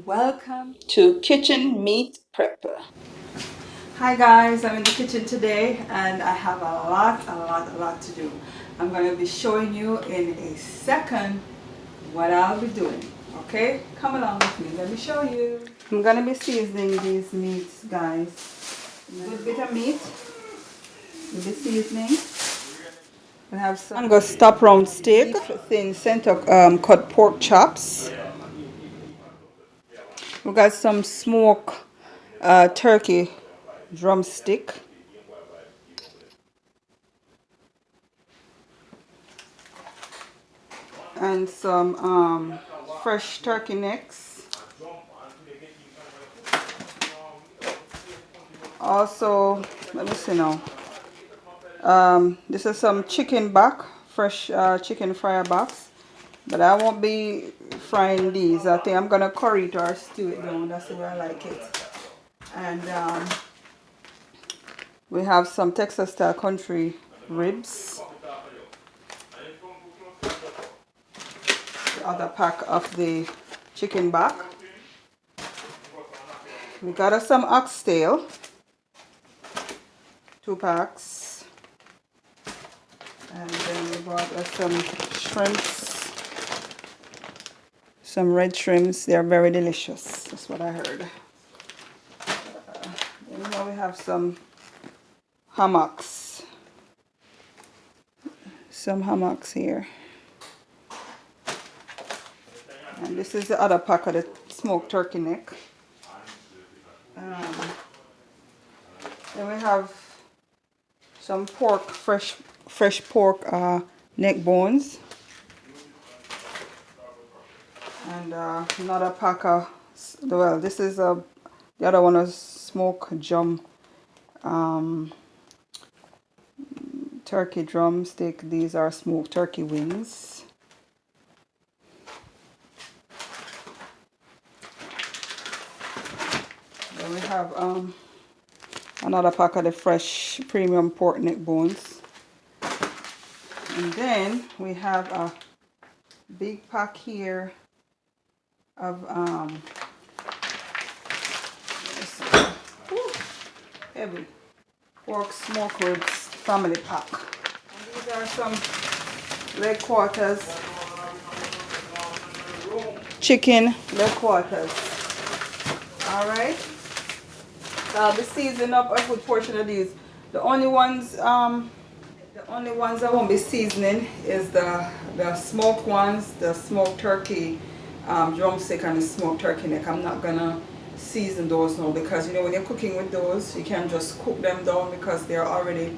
Welcome to Kitchen Meat Prepper. Hi guys, I'm in the kitchen today and I have a lot to do. I'm going to be showing you in a second what I'll be doing. Okay, come along with me, let me show you. I'm going to be seasoning these meats, guys. A little bit of meat, a little bit seasoning. I have some Angus top round steak, thin center cut pork chops. We got some smoked turkey drumstick. And some fresh turkey necks. Also, let me see now. This is some chicken back, fresh chicken fryer backs. But I won't be frying these. I think I'm gonna curry it or stew it down. That's the way I like it. And we have some Texas style country ribs. The other pack of the chicken back. We got us some oxtail. 2 packs. And then we bought us some shrimps. Some red shrimps. They're very delicious. That's what I heard. Then now we have some hammocks. Some hammocks here. And this is the other pack of the smoked turkey neck. Then we have some pork, fresh pork neck bones. And another pack of, well, this is the other one is smoked turkey drumstick. These are smoked turkey wings. Then we have another pack of the fresh premium pork neck bones. And then we have a big pack here of heavy pork smoke ribs family pack. And these are some leg quarters, chicken leg quarters. Alright, so I'll be seasoning up a good portion of these. The only ones I won't be seasoning is the smoked ones, the smoked turkey drumstick and the smoked turkey neck. I'm not gonna season those now because you know when you're cooking with those you can just cook them down because they're already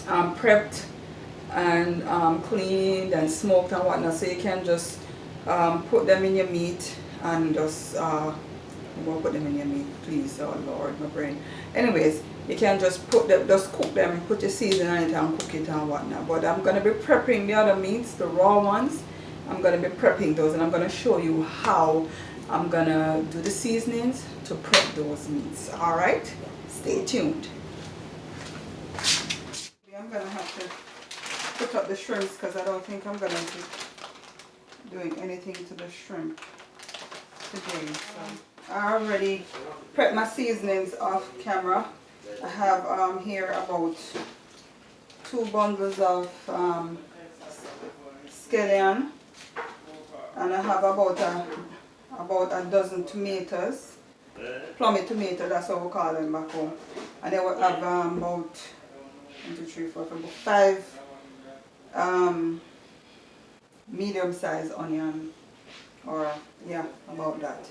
prepped and cleaned and smoked and whatnot, so you can just put them in your meat and just I won't put them in your meat, please. Oh Lord, my brain. Anyways, you can just cook them, put your seasoning on it and cook it and whatnot. But I'm gonna be prepping the other meats, the raw ones. I'm gonna be prepping those and I'm gonna show you how I'm gonna do the seasonings to prep those meats. Alright? Stay tuned. I'm gonna have to put up the shrimps because I don't think I'm gonna be doing anything to the shrimp today. So I already prepped my seasonings off camera. I have here about 2 bundles of scallion, and I have about a dozen tomatoes, plummy tomato, that's what we call them back home. And then we have about 1, 2, 3, 4, 5 medium-sized onion, or yeah, about that.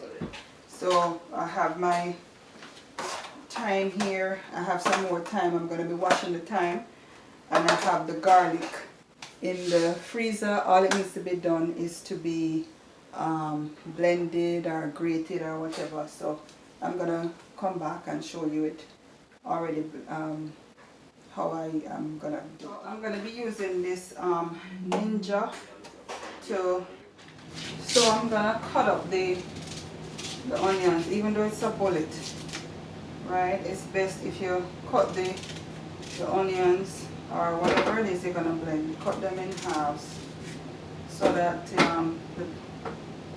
So I have my thyme here. I have some more thyme. I'm going to be washing the thyme. And I have the garlic in the freezer. All it needs to be done is to be blended or grated or whatever. So I'm going to come back and show you it already, how I am going to do it. I'm going to be using this Ninja to, so I'm going to cut up the onions, even though it's a bullet, right? It's best if you cut the onions or whatever it is you're gonna blend, cut them in halves so that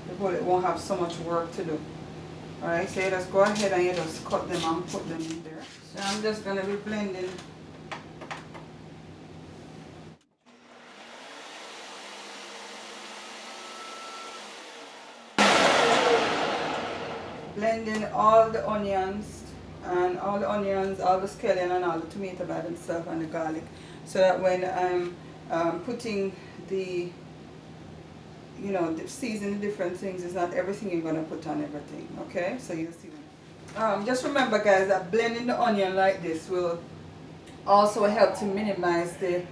the bullet won't have so much work to do. Alright, so you just go ahead and you just cut them and put them in there. So I'm just going to be blending. Blending all the onions and all the scallion and all the tomato by themselves and the garlic, so that when I'm putting the, you know, season the different things, it's not everything you're gonna put on everything. Okay, so you'll see. Just remember, guys, that blending the onion like this will also help to minimize the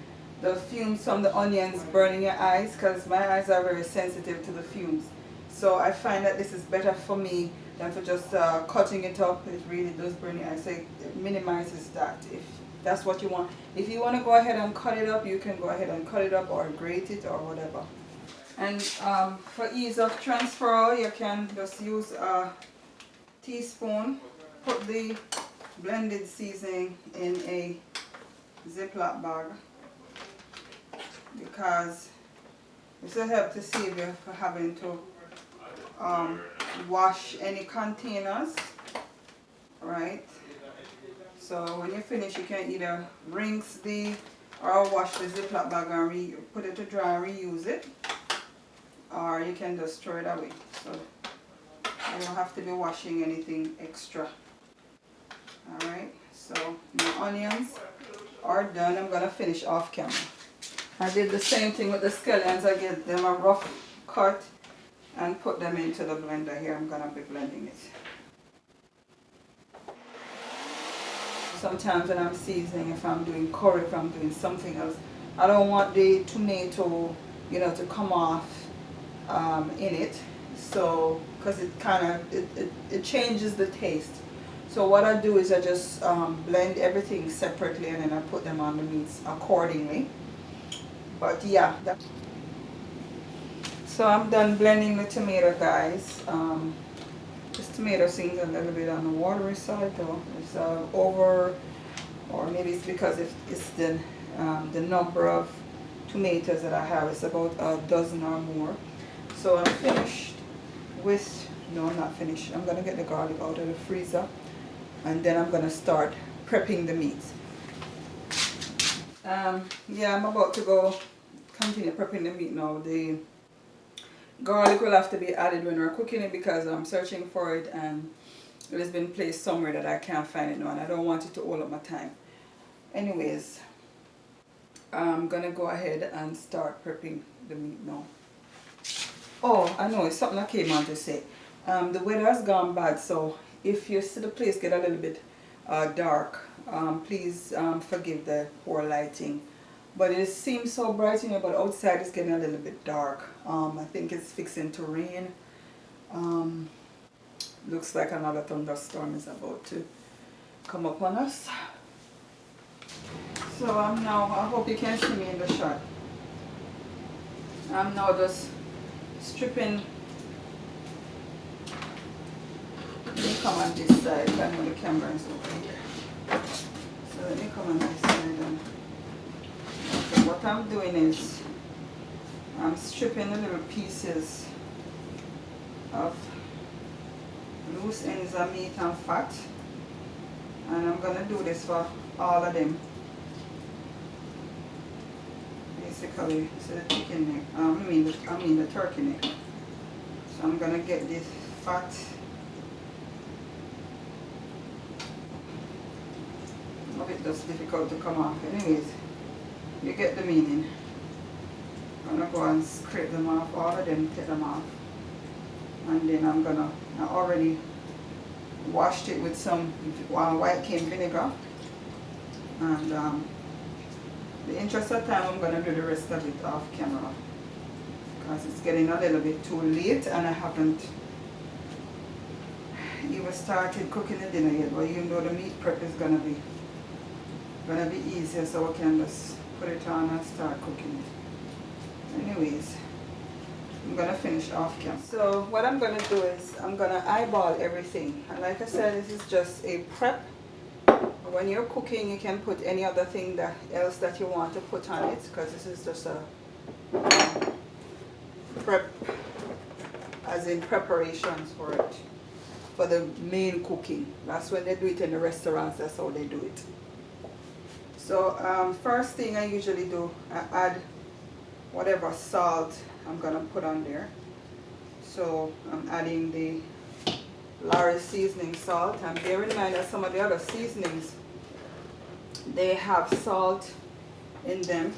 fumes from the onions burning your eyes, because my eyes are very sensitive to the fumes. So I find that this is better for me than for just cutting it up. It really does burn your eyes, so it minimizes that. If that's what you want. If you want to go ahead and cut it up, you can go ahead and cut it up or grate it or whatever. And for ease of transfer, you can just use a teaspoon. Put the blended seasoning in a Ziploc bag, because this will help to save you for having to wash any containers, right? So when you finish, you can either rinse or wash the Ziploc bag and put it to dry and reuse it, or you can just throw it away. So you don't have to be washing anything extra. Alright, so my onions are done. I'm gonna finish off camera. I did the same thing with the scallions. I get them a rough cut and put them into the blender. Here I'm gonna be blending it. Sometimes when I'm seasoning, if I'm doing curry, if I'm doing something else, I don't want the tomato, you know, to come off in it. So, because it kind of, it changes the taste. So what I do is I just blend everything separately, and then I put them on the meats accordingly. But yeah, so I'm done blending the tomato, guys. This tomato seems a little bit on the watery side though. It's over, or maybe it's because it's the number of tomatoes that I have. It's about a dozen or more. So I'm finished with, no, I'm not finished. I'm gonna get the garlic out of the freezer, and then I'm gonna start prepping the meats. Yeah, I'm about to go continue prepping the meat now. The garlic will have to be added when we're cooking it, because I'm searching for it and it has been placed somewhere that I can't find it now, and I don't want it to hold up my time. Anyways, I'm gonna go ahead and start prepping the meat now. Oh, I know, it's something I came on to say. The weather has gone bad, so if you see the place get a little bit dark, please forgive the poor lighting. But it seems so bright in here, but outside it's getting a little bit dark. I think it's fixing to rain. Looks like another thunderstorm is about to come upon us. So I'm now, I hope you can see me in the shot. I'm now just stripping. Let me come on this side. I know the camera is over here. So let me come on this side. And okay, what I'm doing is I'm stripping the little pieces of loose ends of meat and fat, and I'm gonna do this for all of them. Basically, so the chicken neck. I mean the turkey neck. So I'm gonna get this fat. A bit just difficult to come off. Anyways, you get the meaning. I'm gonna go and scrape them off, all of them, take them off. And then I already washed it with some white cane vinegar. And the interest of time, I'm gonna do the rest of it off camera, because it's getting a little bit too late and I haven't even started cooking the dinner yet. But even though the meat prep is gonna be easier, so I can just put it on and start cooking it. Anyways, I'm gonna finish off camera. So what I'm gonna do is I'm gonna eyeball everything, and like I said, this is just a prep. When you're cooking, you can put any other thing else that you want to put on it, because this is just a prep as in preparations for it, for the main cooking. That's when they do it in the restaurants, that's how they do it. So first thing I usually do, I add whatever salt I'm gonna put on there. So I'm adding the Lawry's seasoning salt, and bear in mind that some of the other seasonings, they have salt in them,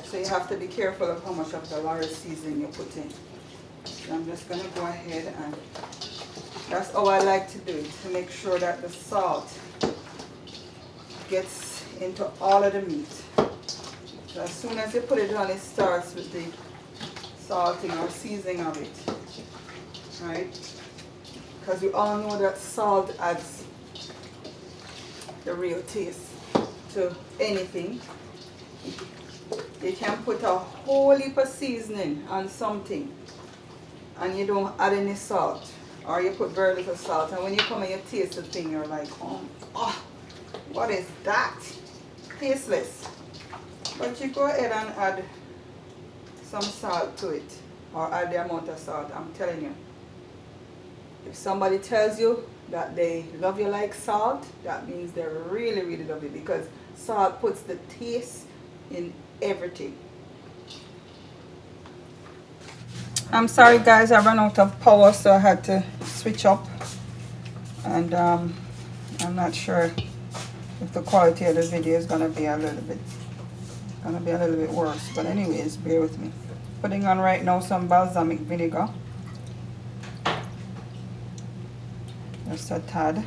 so you have to be careful of how much of the Lawry's seasoning you put in. So I'm just gonna go ahead, and that's how I like to do it, to make sure that the salt gets into all of the meat. So as soon as you put it on, it starts with the salting or seasoning of it, right? Because we all know that salt adds the real taste to anything. You can put a whole heap of seasoning on something and you don't add any salt, or you put very little salt, and when you come and you taste the thing, you're like, oh, what is that? Tasteless. But you go ahead and add some salt to it, or add the amount of salt. I'm telling you, if somebody tells you that they love you like salt, that means they really, really love you, because salt puts the taste in everything. I'm sorry guys, I ran out of power, so I had to switch up, and I'm not sure if the quality of the video is gonna be a little bit worse, but anyways, bear with me. Putting on right now some balsamic vinegar, just a tad.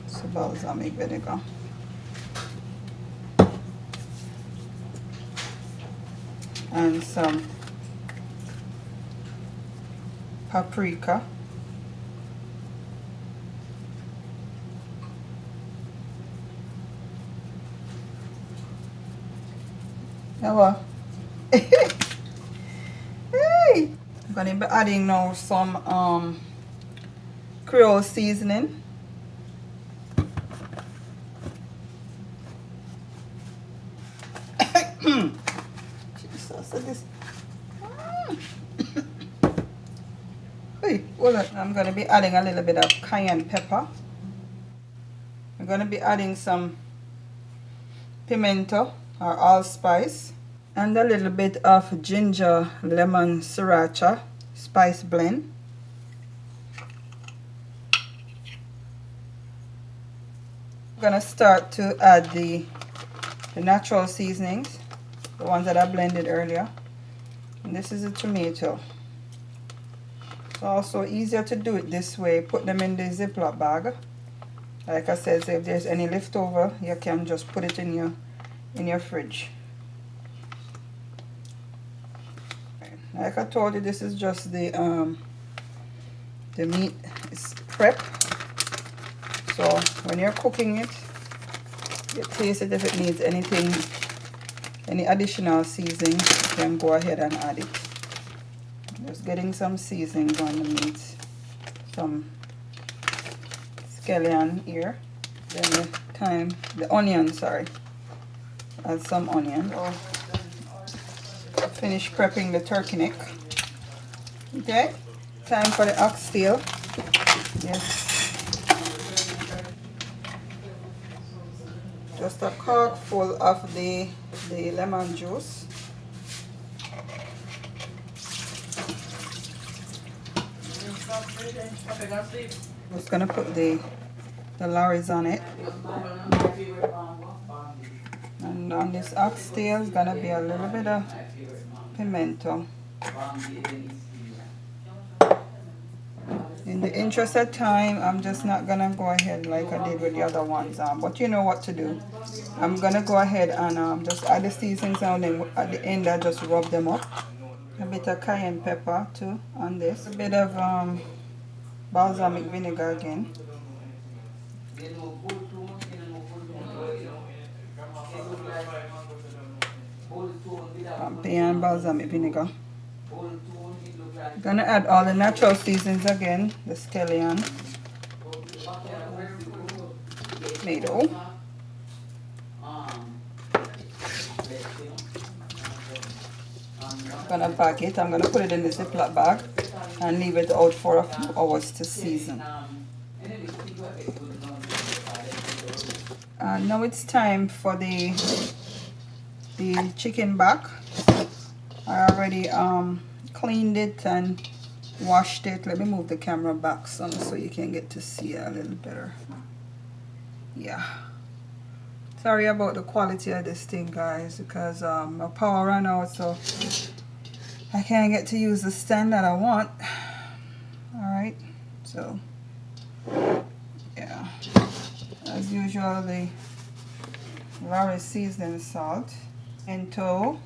So balsamic vinegar, and some paprika, hello. Hey, I'm gonna be adding now some Creole seasoning. Jesus, hey, hold on. I'm gonna be adding a little bit of cayenne pepper. I'm gonna be adding some pimento or allspice, and a little bit of ginger lemon sriracha spice blend. I'm gonna start to add the natural seasonings, the ones that I blended earlier. And this is a tomato. It's also easier to do it this way. Put them in the Ziploc bag. Like I said, so if there's any leftover, you can just put it in your fridge. Like I told you, this is just the meat is prep. So when you're cooking it, you taste it. If it needs anything, any additional seasoning, you can go ahead and add it. Just getting some seasoning on the meat, some scallion here, then the onion, sorry, add some onion. Finish prepping the turkey neck. Okay, time for the oxtail. Yes, just a cork full of the lemon juice. Just gonna put the Lawry's on it, and on this oxtail is gonna be a little bit of pimento. In the interest of time, I'm just not gonna go ahead like I did with the other ones, but you know what to do. I'm gonna go ahead and just add the seasonings, and then at the end I just rub them up. A bit of cayenne pepper too on this, a bit of balsamic vinegar again, and balsamic vinegar. Gonna add all the natural seasonings again, the scallion, tomato, I'm gonna bag it. I'm gonna put it in the Ziploc bag and leave it out for a few hours to season. Now it's time for the chicken back. I already cleaned it and washed it. Let me move the camera back some so you can get to see it a little better. Yeah. Sorry about the quality of this thing, guys, because my power ran out, so I can't get to use the stand that I want. Alright, so yeah. As usual, the Lorry seasoning salt, pimento,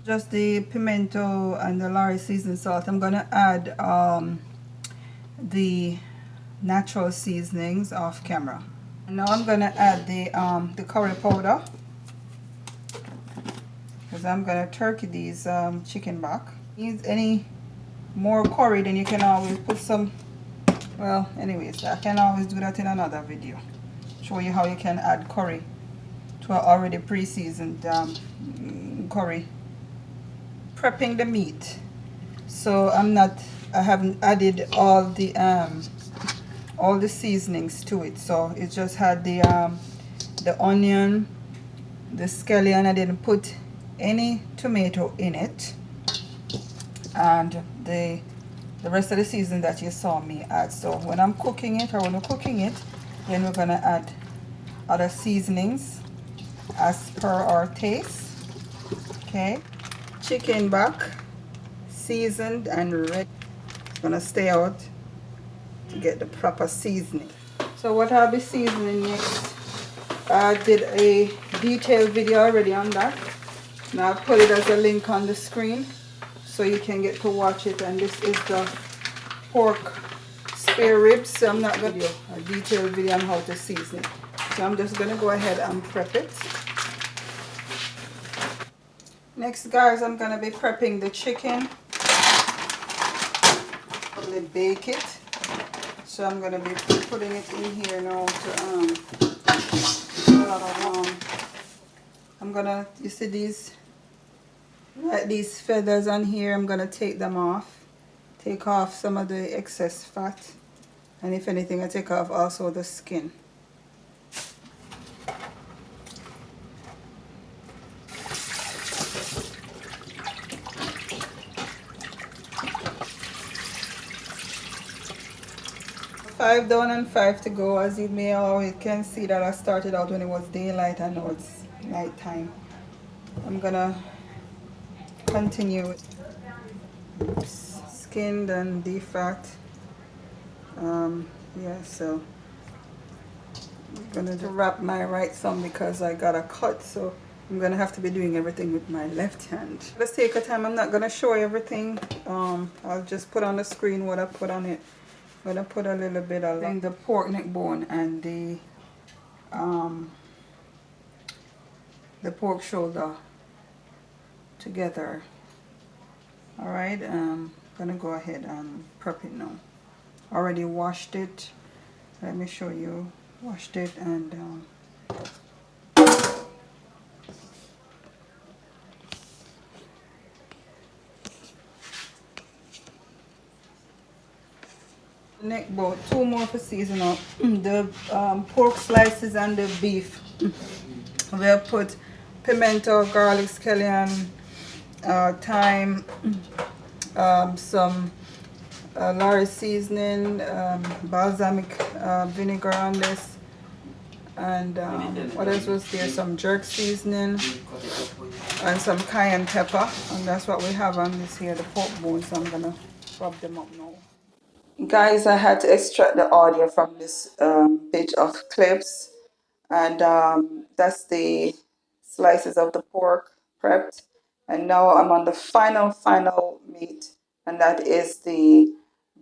just the pimento and the Lorry seasoning salt. I'm gonna add the natural seasonings off camera. And now I'm gonna add the curry powder, because I'm gonna turkey these chicken back. Needs any more curry, then you can always put some. Well, anyways, I can always do that in another video. Show you how you can add curry to an already pre-seasoned curry. Prepping the meat, so I haven't added all the seasonings to it. So it just had the onion, the scallion. I didn't put any tomato in it, and the rest of the seasoning that you saw me add. So when I'm cooking it, or when we're cooking it, then we're gonna add other seasonings as per our taste. Okay, chicken back, seasoned and ready. It's gonna stay out to get the proper seasoning. So what I'll be seasoning next, I did a detailed video already on that. Now I'll put it as a link on the screen so you can get to watch it. And this is the pork spare ribs. So I'm not going to do a detailed video on how to season it. So I'm just going to go ahead and prep it. Next, guys, I'm going to be prepping the chicken. Probably bake it. So I'm going to be putting it in here now to I'm going to, you see these, like these feathers on here, I'm going to take them off. Take off some of the excess fat. And if anything, I take off also the skin. Five down and five to go. As you may always can see that I started out when it was daylight and now it's night time. I'm gonna continue with skinned and defat. Yeah, so I'm gonna wrap my right thumb because I got a cut, so I'm gonna have to be doing everything with my left hand. Let's take a time. I'm not gonna show everything. I'll just put on the screen what I put on it. I'm gonna put a little bit of the pork neck bone and the pork shoulder together. All right, I'm gonna go ahead and prep it now. Already washed it. Let me show you. Washed it and neck bone, two more for season up. The pork slices and the beef. We'll put pimento, garlic, scallion, thyme, some Lorry seasoning, balsamic vinegar on this, and what else was there? Some jerk seasoning and some cayenne pepper, and that's what we have on this here, the pork bones. So I'm gonna rub them up now. Guys, I had to extract the audio from this page of clips, and that's the slices of the pork prepped. And now I'm on the final meat, and that is the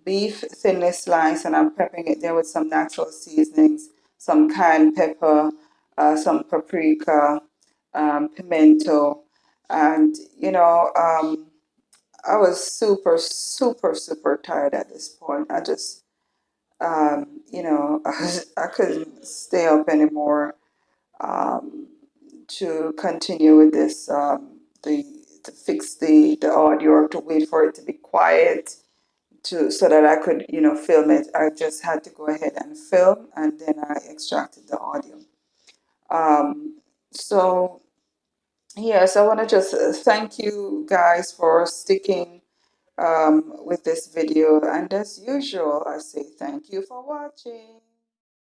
beef thinly sliced, and I'm prepping it there with some natural seasonings, some cayenne pepper, some paprika, pimento, and I was super tired at this point. I just I couldn't stay up anymore to continue with this to fix the audio or to wait for it to be quiet so that I could, film it. I just had to go ahead and film, and then I extracted the audio. So yes, I want to just thank you guys for sticking with this video, and as usual, I say thank you for watching.